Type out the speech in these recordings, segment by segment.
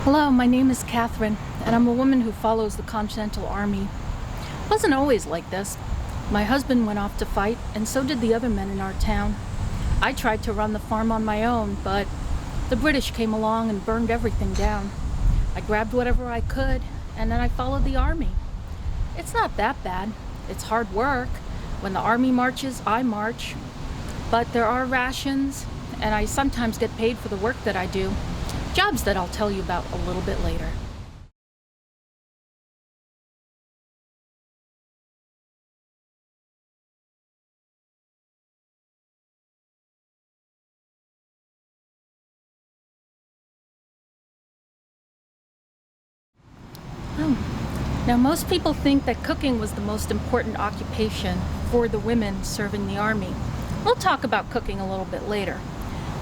Hello, my name is Katherine, and I'm a woman who follows the Continental Army. It wasn't always like this. My husband went off to fight, and so did the other men in our town. I tried to run the farm on my own, but the British came along and burned everything down. I grabbed whatever I could, and then I followed the army. It's not that bad. It's hard work. When the army marches, I march. But there are rations, and I sometimes get paid for the work that I do. Jobs that I'll tell you about a little bit later. Now, most people think that cooking was the most important occupation for the women serving the army. We'll talk about cooking a little bit later.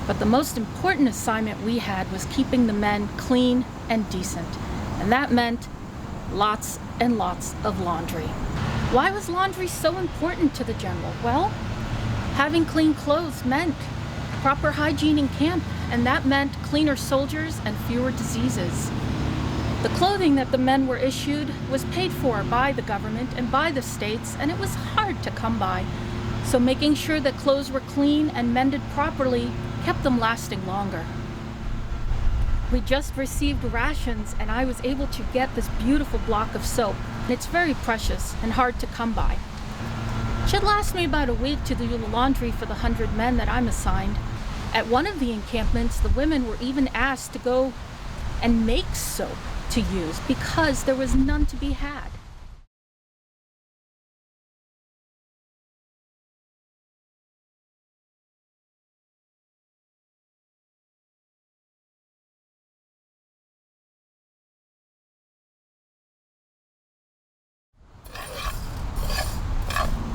But the most important assignment we had was keeping the men clean and decent. And that meant lots and lots of laundry. Why was laundry so important to the general? Well, having clean clothes meant proper hygiene in camp, and that meant cleaner soldiers and fewer diseases. The clothing that the men were issued was paid for by the government and by the states, and it was hard to come by. So making sure that clothes were clean and mended properly kept them lasting longer. We just received rations, and I was able to get this beautiful block of soap. It's very precious and hard to come by. It should last me about a week to do the laundry for the 100 men that I'm assigned. At one of the encampments, the women were even asked to go and make soap to use because there was none to be had.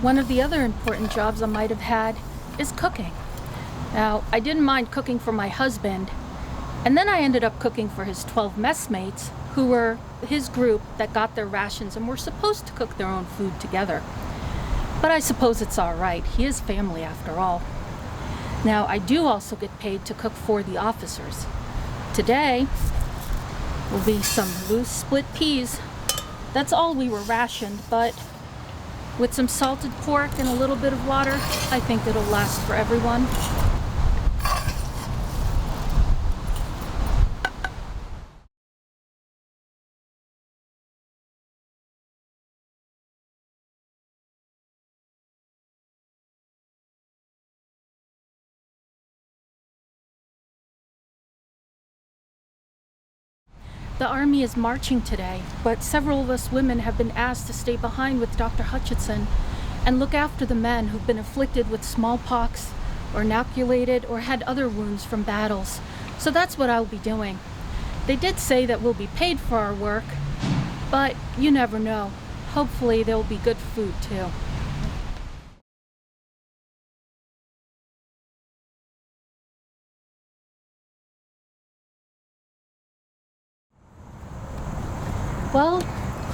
One of the other important jobs I might have had is cooking. Now, I didn't mind cooking for my husband, and then I ended up cooking for his 12 messmates, who were his group that got their rations and were supposed to cook their own food together. But I suppose it's all right. He is family after all. Now, I do also get paid to cook for the officers. Today will be some loose split peas. That's all we were rationed, but with some salted pork and a little bit of water, I think it'll last for everyone. The army is marching today, but several of us women have been asked to stay behind with Dr. Hutchinson and look after the men who've been afflicted with smallpox or inoculated or had other wounds from battles. So that's what I'll be doing. They did say that we'll be paid for our work, but you never know. Hopefully there'll be good food too. Well,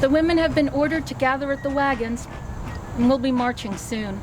the women have been ordered to gather at the wagons, and we'll be marching soon.